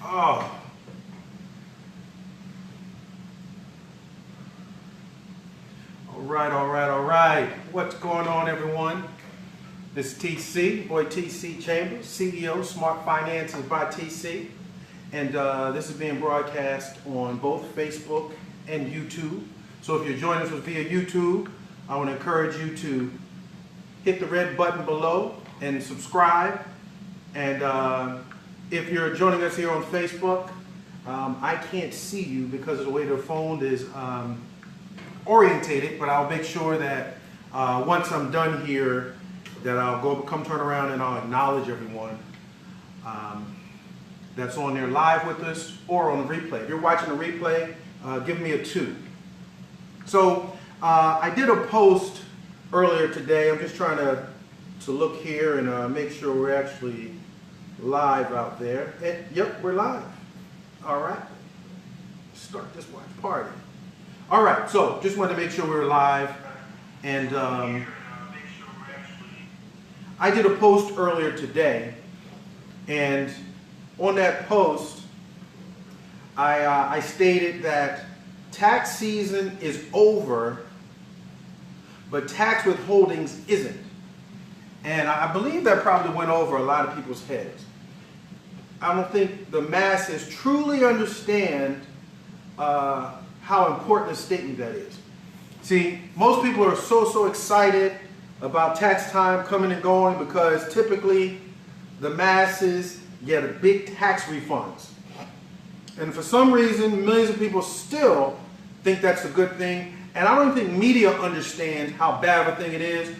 Oh. All right. What's going on, everyone? This is TC, boy TC Chambers, CEO, Smart Finances by TC. And this is being broadcast on both Facebook and YouTube. So if you're joining us via YouTube, I want to encourage you to hit the red button below and subscribe. And if you're joining us here on Facebook, I can't see you because of the way the phone is orientated, but I'll make sure that once I'm done here, that I'll come turn around and I'll acknowledge everyone that's on there live with us or on the replay. If you're watching the replay, give me a 2. So I did a post earlier today. I'm just trying to look here and make sure we're actually live out there. And, yep, we're live. All right. Start this watch party. All right, so just wanted to make sure we were live. And I did a post earlier today. And on that post, I stated that tax season is over, but tax withholdings isn't. And I believe that probably went over a lot of people's heads. I don't think the masses truly understand how important a statement that is. See, most people are so excited about tax time coming and going because typically the masses get big tax refunds. And for some reason, millions of people still think that's a good thing. And I don't think media understands how bad of a thing it is.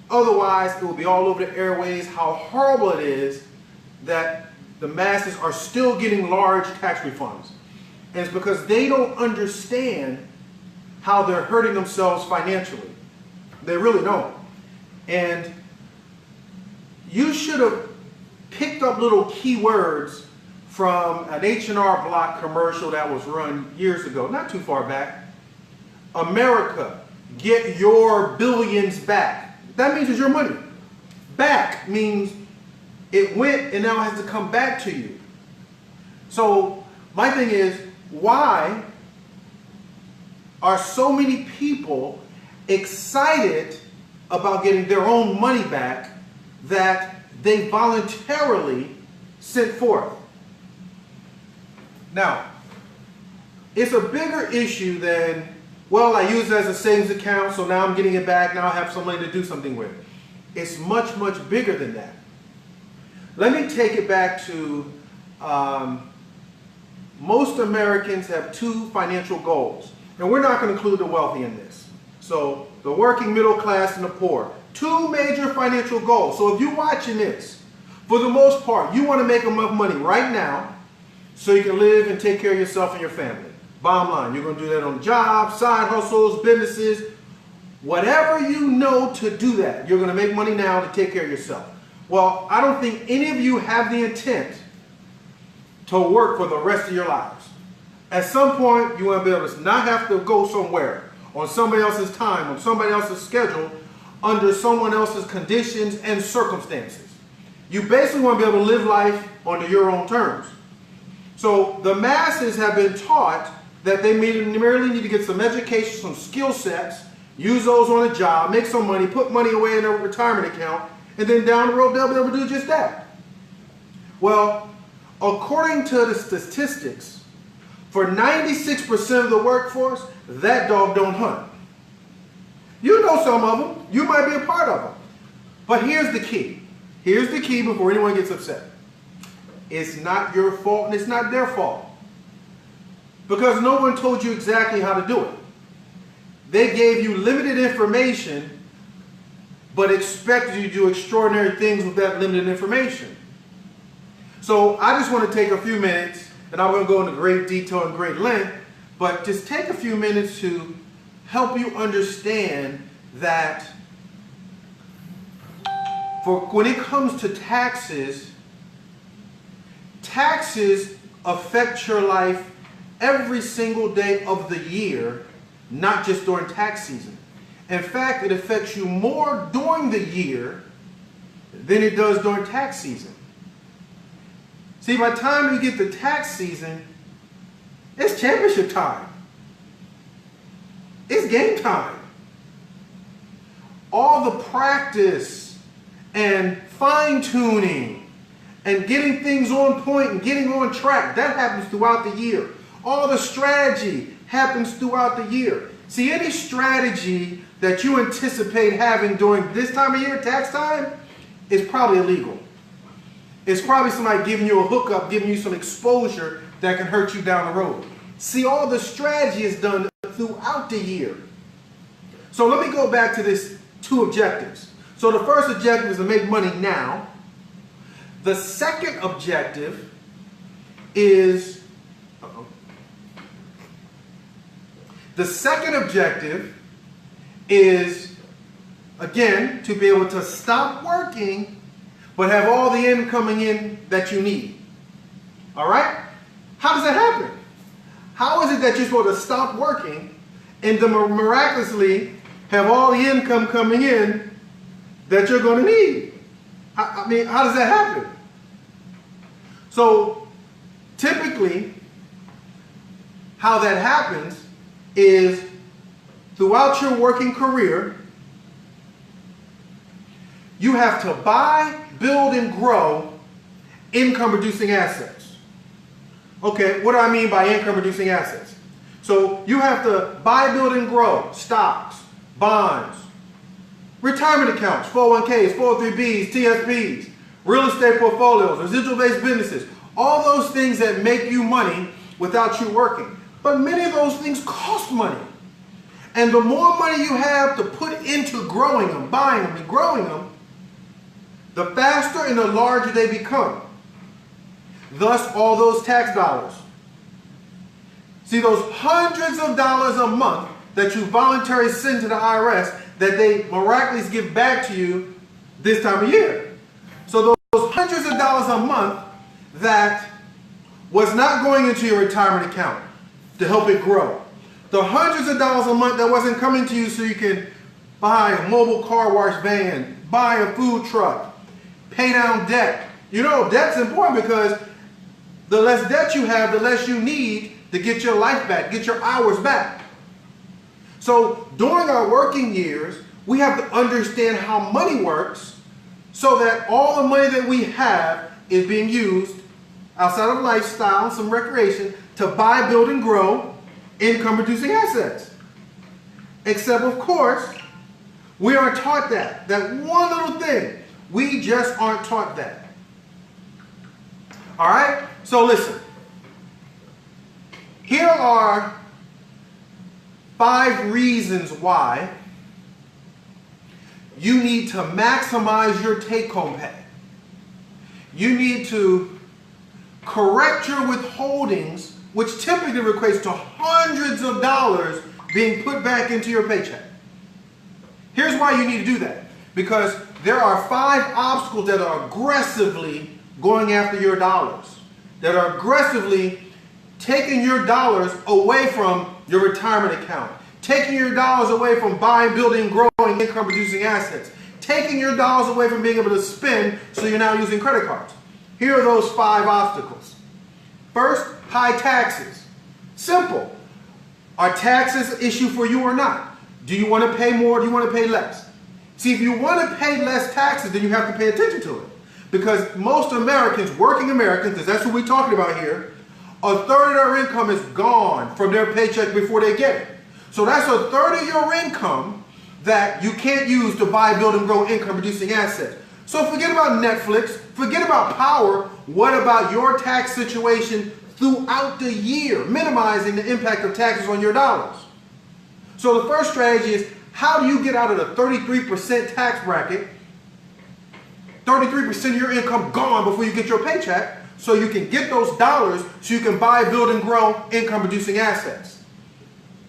Otherwise, it will be all over the airways how horrible it is that the masses are still getting large tax refunds. And it's because they don't understand how they're hurting themselves financially. They really don't. And you should have picked up little keywords from an H&R Block commercial that was run years ago, not too far back. America, get your billions back. That means it's your money. Back means it went and now has to come back to you. So my thing is, why are so many people excited about getting their own money back that they voluntarily sent forth? Now, it's a bigger issue than, well, I use it as a savings account, so now I'm getting it back, now I have some money to do something with. It's much bigger than that. Let me take it back to most Americans have 2 financial goals. And we're not going to include the wealthy in this. So the working middle class and the poor. 2 major financial goals. So if you're watching this, for the most part, you want to make enough money right now so you can live and take care of yourself and your family. Bottom line, you're going to do that on jobs, side hustles, businesses, whatever you know to do that. You're going to make money now to take care of yourself. Well, I don't think any of you have the intent to work for the rest of your lives. At some point, you want to be able to not have to go somewhere on somebody else's time, on somebody else's schedule, under someone else's conditions and circumstances. You basically want to be able to live life under your own terms. So the masses have been taught that they merely need to get some education, some skill sets, use those on a job, make some money, put money away in a retirement account, and then down the road they'll be able to do just that. Well, according to the statistics, for 96% of the workforce, that dog don't hunt. You know some of them. You might be a part of them. But here's the key. Here's the key before anyone gets upset. It's not your fault and it's not their fault. Because no one told you exactly how to do it. They gave you limited information, but expected you to do extraordinary things with that limited information. So I just want to take a few minutes, and I'm going to go into great detail and great length, but just take a few minutes to help you understand that when it comes to taxes, taxes affect your life every single day of the year, not just during tax season. In fact, it affects you more during the year than it does during tax season. See, by the time you get to tax season, it's championship time. It's game time. All the practice and fine-tuning and getting things on point and getting on track, that happens throughout the year. All the strategy happens throughout the year. See, any strategy that you anticipate having during this time of year, tax time, is probably illegal. It's probably somebody giving you a hookup, giving you some exposure that can hurt you down the road. See, all the strategy is done throughout the year. So let me go back to this 2 objectives. So the first objective is to make money now. The second objective is, again, to be able to stop working but have all the income coming in that you need. All right? How does that happen? How is it that you're supposed to stop working and to miraculously have all the income coming in that you're going to need? I mean, how does that happen? So, typically, how that happens is throughout your working career, you have to buy, build, and grow income-producing assets. Okay, what do I mean by income-producing assets? So you have to buy, build, and grow stocks, bonds, retirement accounts, 401ks, 403bs, TSPs, real estate portfolios, residual-based businesses, all those things that make you money without you working. But many of those things cost money. And the more money you have to put into growing them, buying them, and growing them, the faster and the larger they become. Thus, all those tax dollars. See, those hundreds of dollars a month that you voluntarily send to the IRS that they miraculously give back to you this time of year. So those hundreds of dollars a month that was not going into your retirement account to help it grow. The hundreds of dollars a month that wasn't coming to you so you can buy a mobile car wash van, buy a food truck, pay down debt. You know, debt's important because the less debt you have, the less you need to get your life back, get your hours back. So during our working years, we have to understand how money works so that all the money that we have is being used outside of lifestyle, some recreation, to buy, build, and grow income-producing assets. Except, of course, we aren't taught that. That one little thing. We just aren't taught that. All right? So listen. Here are 5 reasons why you need to maximize your take-home pay. You need to correct your withholdings, which typically equates to hundreds of dollars being put back into your paycheck. Here's why you need to do that. Because there are 5 obstacles that are aggressively going after your dollars, that are aggressively taking your dollars away from your retirement account, taking your dollars away from buying, building, growing income-producing assets, taking your dollars away from being able to spend so you're now using credit cards. Here are those 5 obstacles. First, high taxes. Simple. Are taxes an issue for you or not? Do you want to pay more or do you want to pay less? See, if you want to pay less taxes, then you have to pay attention to it. Because most Americans, working Americans, because that's what we're talking about here, a third of their income is gone from their paycheck before they get it. So that's a third of your income that you can't use to buy, build, and grow income-producing assets. So forget about Netflix, forget about power. What about your tax situation throughout the year, minimizing the impact of taxes on your dollars? So the first strategy is, how do you get out of the 33% tax bracket, 33% of your income gone before you get your paycheck, so you can get those dollars so you can buy, build, and grow income-producing assets?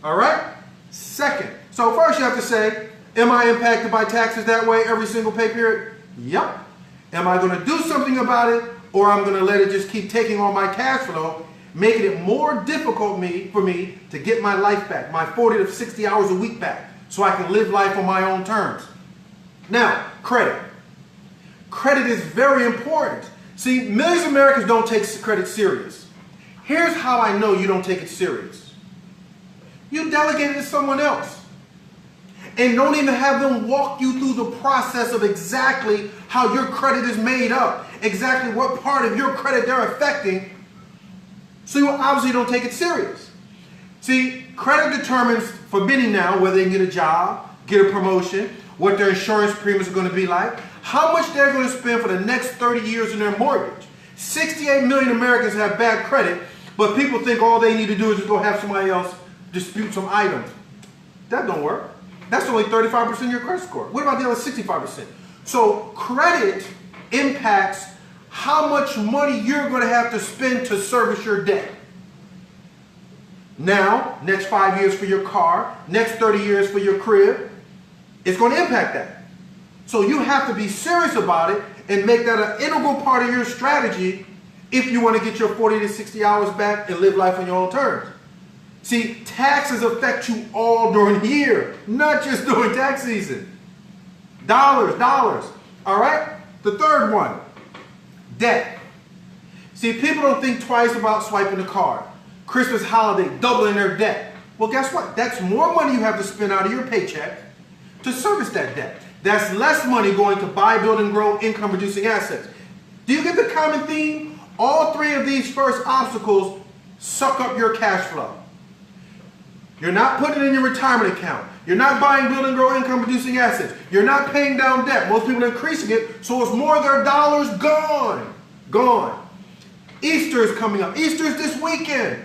All right? Second, so first you have to say, am I impacted by taxes that way every single pay period? Yep. Am I going to do something about it, or I'm going to let it just keep taking all my cash flow, making it more difficult for me to get my life back, my 40 to 60 hours a week back, so I can live life on my own terms. Now, credit. Credit is very important. See, millions of Americans don't take credit serious. Here's how I know you don't take it serious. You delegate it to someone else. And don't even have them walk you through the process of exactly how your credit is made up, exactly what part of your credit they're affecting. So you obviously don't take it serious. See, credit determines for many now whether they can get a job, get a promotion, what their insurance premiums are going to be like, how much they're going to spend for the next 30 years in their mortgage. 68 million Americans have bad credit, but people think all they need to do is just go have somebody else dispute some items. That don't work. That's only 35% of your credit score. What about the other 65%? So credit impacts how much money you're going to have to spend to service your debt. Now, next 5 years for your car, next 30 years for your crib, it's going to impact that. So you have to be serious about it and make that an integral part of your strategy if you want to get your 40 to 60 hours back and live life on your own terms. See, taxes affect you all during the year, not just during tax season. Dollars. All right? The third one, debt. See, people don't think twice about swiping the card. Christmas holiday, doubling their debt. Well, guess what? That's more money you have to spend out of your paycheck to service that debt. That's less money going to buy, build, and grow income-producing assets. Do you get the common theme? All three of these first obstacles suck up your cash flow. You're not putting it in your retirement account. You're not buying, build, and grow income-producing assets. You're not paying down debt. Most people are increasing it, so it's more of their dollars gone. Gone. Easter is coming up. Easter is this weekend.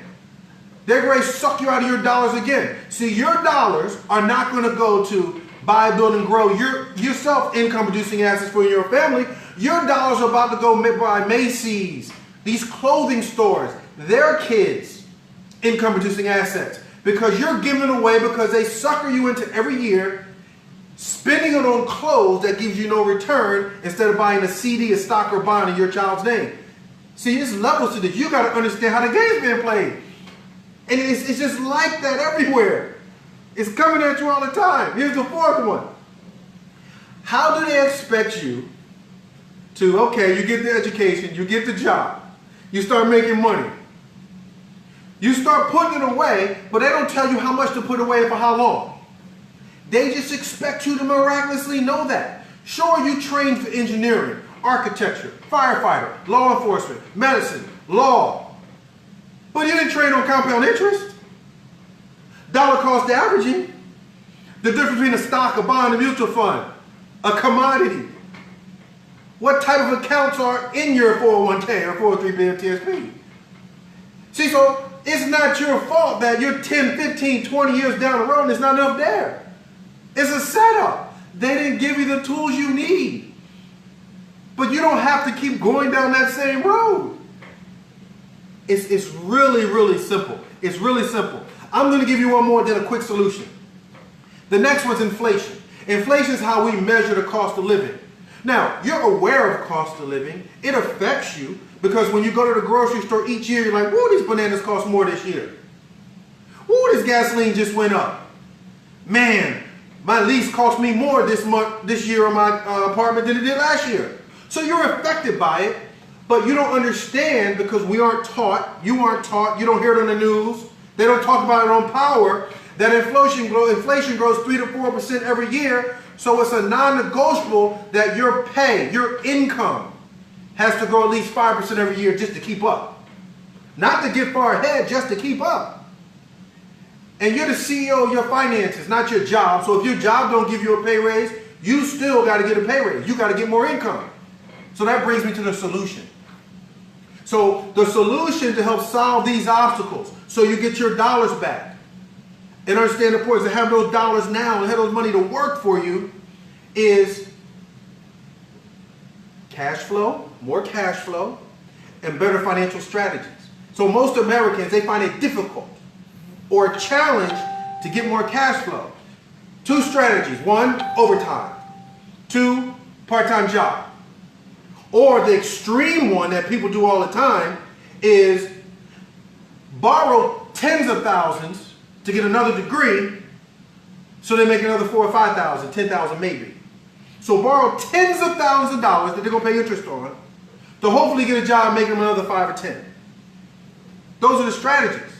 They're going to suck you out of your dollars again. See, your dollars are not going to go to buy, build, and grow yourself income-producing assets for your family. Your dollars are about to go buy Macy's, these clothing stores, their kids, income-producing assets. Because you're giving it away because they sucker you into every year, spending it on clothes that gives you no return instead of buying a CD, a stock, or bond in your child's name. See, there's levels to this. You got to understand how the game's being played. And it's just like that everywhere. It's coming at you all the time. Here's the fourth one. How do they expect you to, okay, you get the education, you get the job, you start making money. You start putting it away, but they don't tell you how much to put away for how long. They just expect you to miraculously know that. Sure, you trained for engineering, architecture, firefighter, law enforcement, medicine, law. But you didn't train on compound interest, dollar cost averaging, the difference between a stock, a bond, a mutual fund, a commodity. What type of accounts are in your 401k or 403b or TSP? See, so it's not your fault that you're 10, 15, 20 years down the road and there's not enough there. It's a setup. They didn't give you the tools you need. But you don't have to keep going down that same road. It's really, really simple. It's really simple. I'm going to give you one more, then a quick solution. The next one's inflation. Inflation is how we measure the cost of living. Now, you're aware of cost of living. It affects you because when you go to the grocery store each year, you're like, whoa, these bananas cost more this year. Whoa, this gasoline just went up. Man, my lease cost me more this year on my apartment than it did last year. So you're affected by it, but you don't understand because we aren't taught, you aren't taught, you don't hear it on the news, they don't talk about it on Power, that inflation grows 3 to 4% every year. So it's a non-negotiable that your pay, your income, has to grow at least 5% every year just to keep up. Not to get far ahead, just to keep up. And you're the CEO of your finances, not your job. So if your job don't give you a pay raise, you still got to get a pay raise. You got to get more income. So that brings me to the solution. So the solution to help solve these obstacles, so you get your dollars back, and understand the importance of having those dollars now and have those money to work for you, is cash flow, more cash flow, and better financial strategies. So most Americans, they find it difficult or a challenge to get more cash flow. 2 strategies. 1, overtime. 2, part-time job. Or the extreme one that people do all the time is borrow tens of thousands to get another degree So they make another 4 or 5,000, 10,000 maybe. So borrow tens of thousands of dollars that they're going to pay interest on to hopefully get a job making them another 5 or 10. Those are the strategies.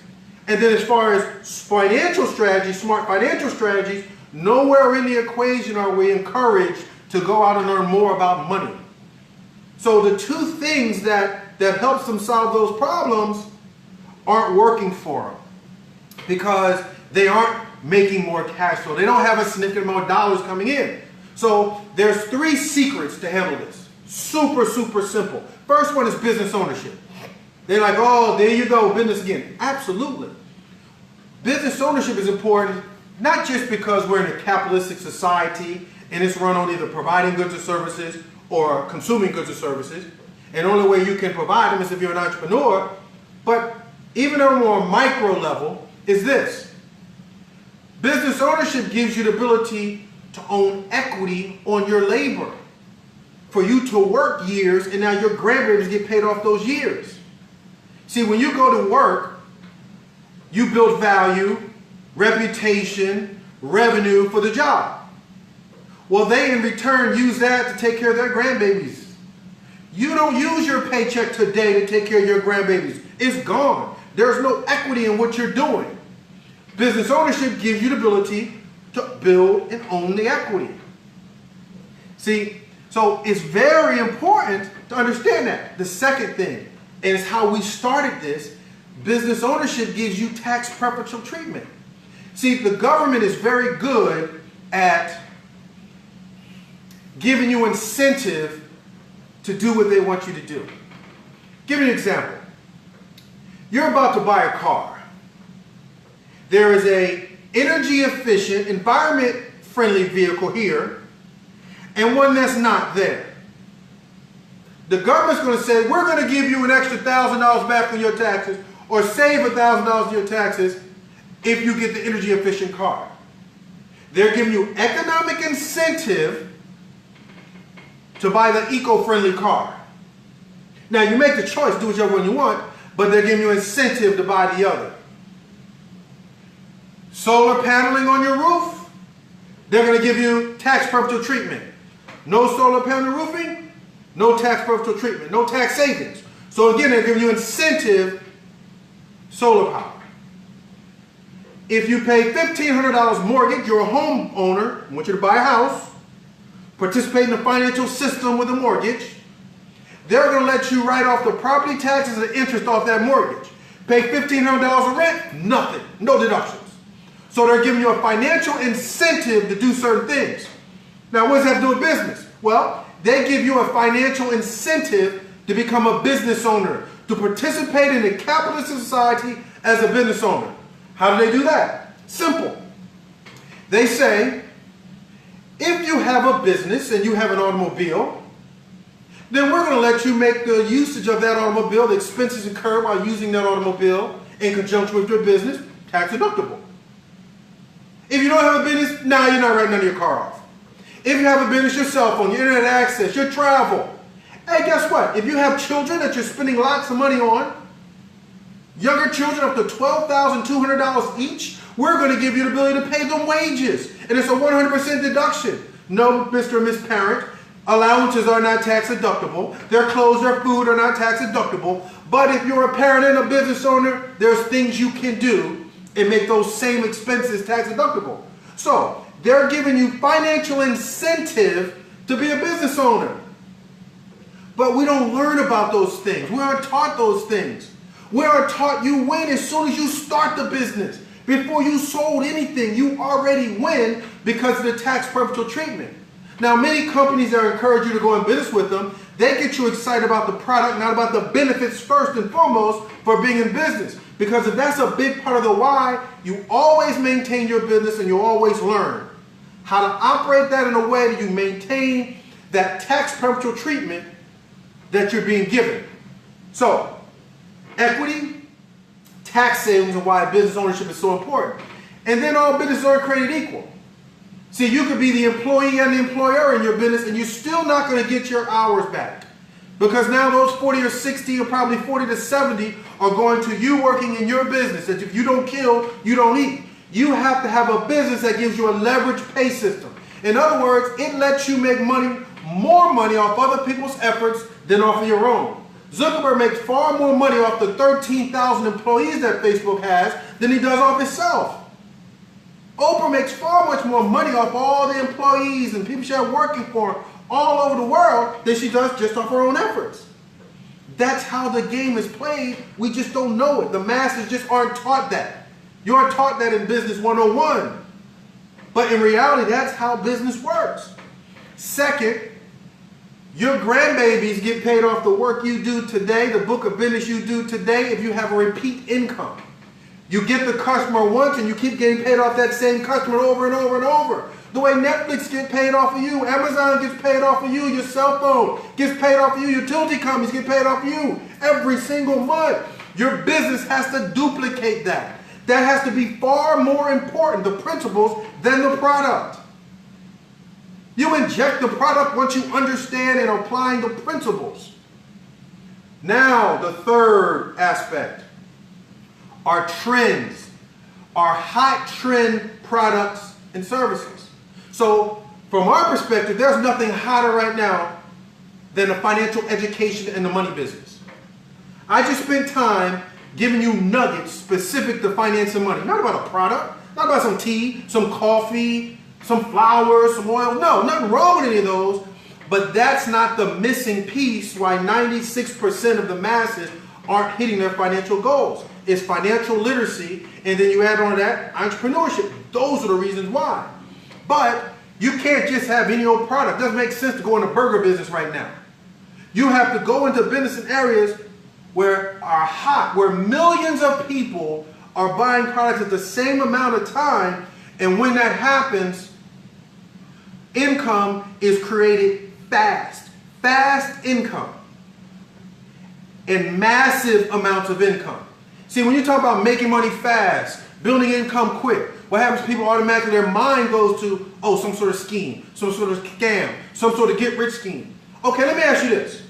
And then as far as financial strategies, smart financial strategies, nowhere in the equation are we encouraged to go out and learn more about money. So the two things that helps them solve those problems aren't working for them because they aren't making more cash flow. They don't have a significant amount of dollars coming in. So there's 3 secrets to handle this. Super, super simple. First one is business ownership. They're like, oh, there you go, business again. Absolutely. Business ownership is important, not just because we're in a capitalistic society and it's run on either providing goods or services or consuming goods or services. And the only way you can provide them is if you're an entrepreneur. But even on a more micro level is this. Business ownership gives you the ability to own equity on your labor. For you to work years and now your grandbabies get paid off those years. See, when you go to work, you build value, reputation, revenue for the job. Well, they in return use that to take care of their grandbabies. You don't use your paycheck today to take care of your grandbabies. It's gone. There's no equity in what you're doing. Business ownership gives you the ability to build and own the equity. See, so it's very important to understand that. The second thing is how we started this. Business ownership gives you tax preferential treatment. See, the government is very good at giving you incentive to do what they want you to do. Give me an example. You're about to buy a car. There is a energy efficient, environment friendly vehicle here and one that's not there. The government's going to say, we're going to give you an extra $1,000 back on your taxes or save $1,000 on your taxes if you get the energy efficient car. They're giving you economic incentive to buy the eco-friendly car. Now you make the choice, do whichever one you want, but they're giving you incentive to buy the other. Solar paneling on your roof, they're going to give you tax preferential treatment. No solar panel roofing, no tax preferential treatment, no tax savings. So again, they're giving you incentive, solar power. If you pay $1,500 mortgage, you're a homeowner, I want you to buy a house, participate in the financial system with a mortgage, they're going to let you write off the property taxes and interest off that mortgage. Pay $1,500 of rent, nothing, no deductions. So they're giving you a financial incentive to do certain things. Now, what does that have to do with business? Well, they give you a financial incentive to become a business owner, to participate in the capitalist society as a business owner. How do they do that? Simple. They say, if you have a business and you have an automobile, then we're going to let you make the usage of that automobile, the expenses incurred while using that automobile in conjunction with your business, tax deductible. If you don't have a business, now you're not writing none of your car off. If you have a business, your cell phone, your internet access, your travel. Hey, guess what? If you have children that you're spending lots of money on, younger children up to $12,200 each, we're going to give you the ability to pay them wages. And it's a 100% deduction. No, Mr. and Miss Parent, allowances are not tax deductible. Their clothes, their food are not tax deductible. But if you're a parent and a business owner, there's things you can do and make those same expenses tax deductible. So they're giving you financial incentive to be a business owner. But we don't learn about those things. We aren't taught those things. We are taught you win as soon as you start the business. Before you sold anything, you already win because of the tax preferential treatment. Now, many companies that encourage you to go in business with them, they get you excited about the product, not about the benefits first and foremost for being in business. Because if that's a big part of the why, you always maintain your business and you always learn how to operate that in a way that you maintain that tax preferential treatment that you're being given. So, equity, tax savings, and why business ownership is so important. And then all businesses are created equal. See, you could be the employee and the employer in your business and you're still not going to get your hours back. Because now those 40 or 60 or probably 40 to 70 are going to you working in your business. That if you don't kill, you don't eat. You have to have a business that gives you a leverage pay system. In other words, it lets you make money, more money off other people's efforts than off of your own. Zuckerberg makes far more money off the 13,000 employees that Facebook has than he does off himself. Oprah makes far much more money off all the employees and people she has working for her all over the world than she does just off her own efforts. That's how the game is played. We just don't know it. The masses just aren't taught that. You aren't taught that in Business 101. But in reality, that's how business works. Second, your grandbabies get paid off the work you do today, the book of business you do today, if you have a repeat income. You get the customer once and you keep getting paid off that same customer over and over and over. The way Netflix gets paid off of you, Amazon gets paid off of you, your cell phone gets paid off of you, utility companies get paid off of you every single month. Your business has to duplicate that. That has to be far more important, the principles, than the product. You inject the product once you understand and applying the principles. Now, the third aspect are trends, are hot trend products and services. So, from our perspective, there's nothing hotter right now than the financial education and the money business. I just spent time giving you nuggets specific to finance and money. Not about a product, not about some tea, some coffee, some flowers, some oil. No, nothing wrong with any of those. But that's not the missing piece why 96% of the masses aren't hitting their financial goals. It's financial literacy, and then you add on to that entrepreneurship. Those are the reasons why. But you can't just have any old product. It doesn't make sense to go into burger business right now. You have to go into business in areas where are hot, where millions of people are buying products at the same amount of time, and when that happens, income is created fast. Fast income. And massive amounts of income. See, when you talk about making money fast, building income quick, what happens is people automatically, their mind goes to, oh, some sort of scheme, some sort of scam, some sort of get-rich scheme. Okay, let me ask you this.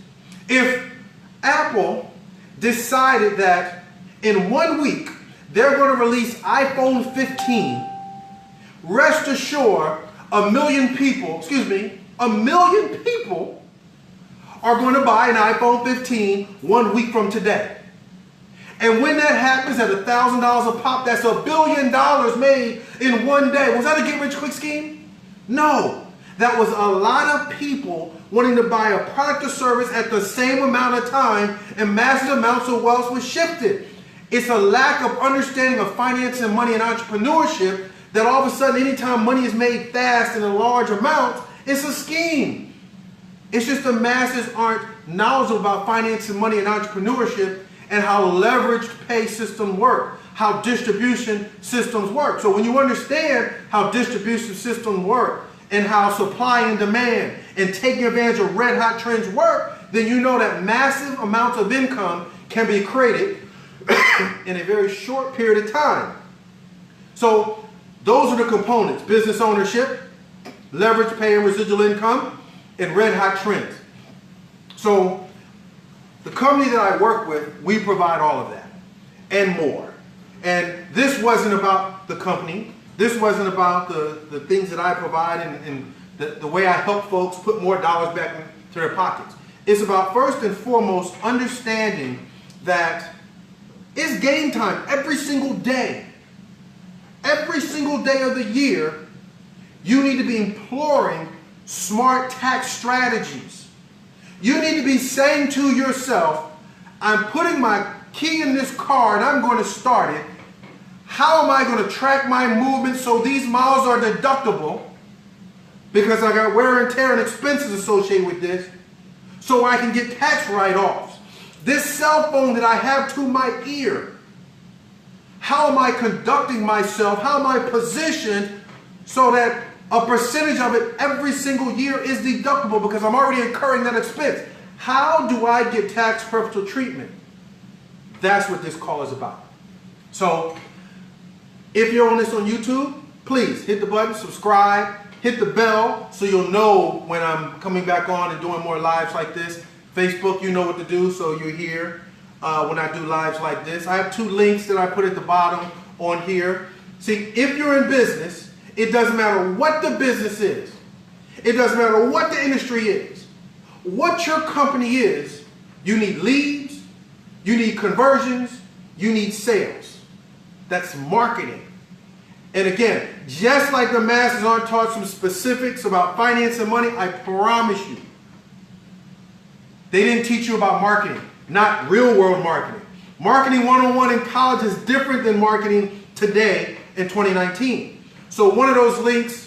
If Apple decided that in 1 week they're going to release iPhone 15, rest assured a million people are going to buy an iPhone 15 1 week from today. And when that happens at $1,000 a pop, that's $1 billion made in 1 day. Was that a get-rich-quick scheme? No. That was a lot of people wanting to buy a product or service at the same amount of time, and massive amounts of wealth was shifted. It's a lack of understanding of finance and money and entrepreneurship that all of a sudden, anytime money is made fast in a large amount, it's a scheme. It's just the masses aren't knowledgeable about finance and money and entrepreneurship and how leveraged pay systems work, how distribution systems work. So when you understand how distribution systems work and how supply and demand and taking advantage of red hot trends work, then you know that massive amounts of income can be created in a very short period of time. So those are the components: business ownership, leverage pay and residual income, and red hot trends. So the company that I work with, we provide all of that and more. And this wasn't about the company. This wasn't about the things that I provide and the way I help folks put more dollars back into their pockets. It's about, first and foremost, understanding that it's game time every single day. Every single day of the year, you need to be employing smart tax strategies. You need to be saying to yourself, I'm putting my key in this car and I'm going to start it. How am I going to track my movement so these miles are deductible? Because I got wear and tear and expenses associated with this, so I can get tax write-offs. This cell phone that I have to my ear, how am I conducting myself? How am I positioned so that a percentage of it every single year is deductible because I'm already incurring that expense? How do I get tax preferential treatment? That's what this call is about. So if you're on this on YouTube, please hit the button, subscribe, hit the bell so you'll know when I'm coming back on and doing more lives like this. Facebook, you know what to do, so you're here when I do lives like this. I have 2 links that I put at the bottom on here. See, if you're in business, it doesn't matter what the business is. It doesn't matter what the industry is. What your company is, you need leads, you need conversions, you need sales. That's marketing. And again, just like the masses aren't taught some specifics about finance and money, I promise you, they didn't teach you about marketing, not real world marketing. Marketing 101 in college is different than marketing today in 2019. So one of those links,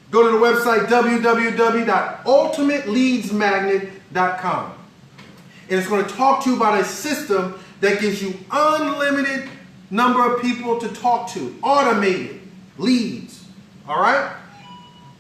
go to the website www.ultimateleadsmagnet.com. And it's going to talk to you about a system that gives you unlimited number of people to talk to, automated leads. All right?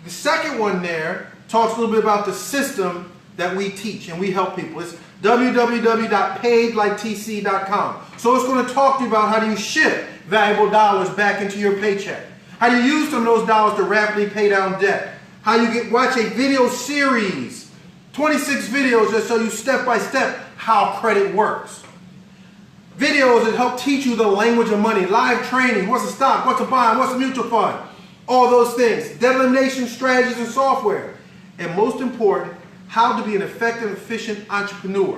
The second one there talks a little bit about the system that we teach and we help people. It's www.paidliketc.com. So it's going to talk to you about how do you shift valuable dollars back into your paycheck. How do you use some of those dollars to rapidly pay down debt? How you watch a video series, 26 videos that show you step by step how credit works. Videos that help teach you the language of money, live training, what's a stock, what's a bond, what's a mutual fund, all those things, debt elimination strategies and software. And most important, how to be an effective, efficient entrepreneur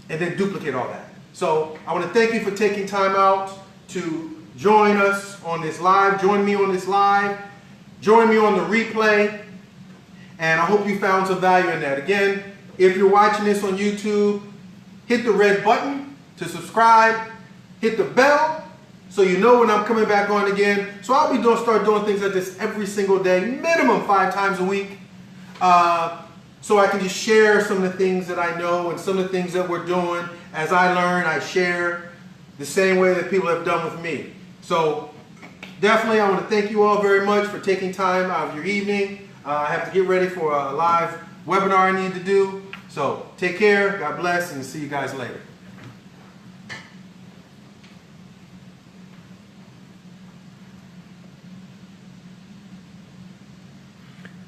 and then duplicate all that. So I want to thank you for taking time out to join us on this live, join me on this live, join me on the replay, and I hope you found some value in that. Again, if you're watching this on YouTube, hit the red button to subscribe, hit the bell so you know when I'm coming back on again. So I'll be start doing things like this every single day, minimum 5 times a week, so I can just share some of the things that I know and some of the things that we're doing. As I learn, I share the same way that people have done with me. So definitely I want to thank you all very much for taking time out of your evening. I have to get ready for a live webinar I need to do. So take care, God bless, and see you guys later.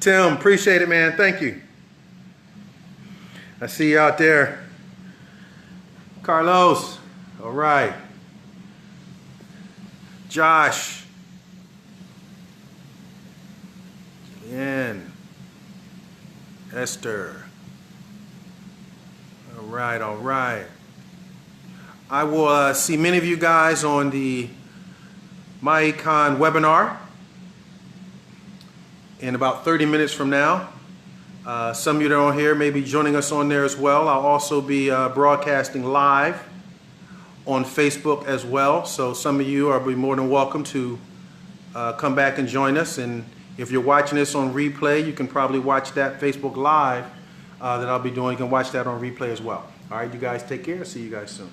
Tim, appreciate it, man. Thank you. I see you out there. Carlos, all right. Josh. Ian. Esther. All right, all right. I will see many of you guys on the Iconz webinar in about 30 minutes from now. Some of you that are on here may be joining us on there as well. I'll also be broadcasting live on Facebook as well. So some of you are more than welcome to come back and join us. And if you're watching this on replay, you can probably watch that Facebook Live that I'll be doing. You can watch that on replay as well. All right, you guys take care. See you guys soon.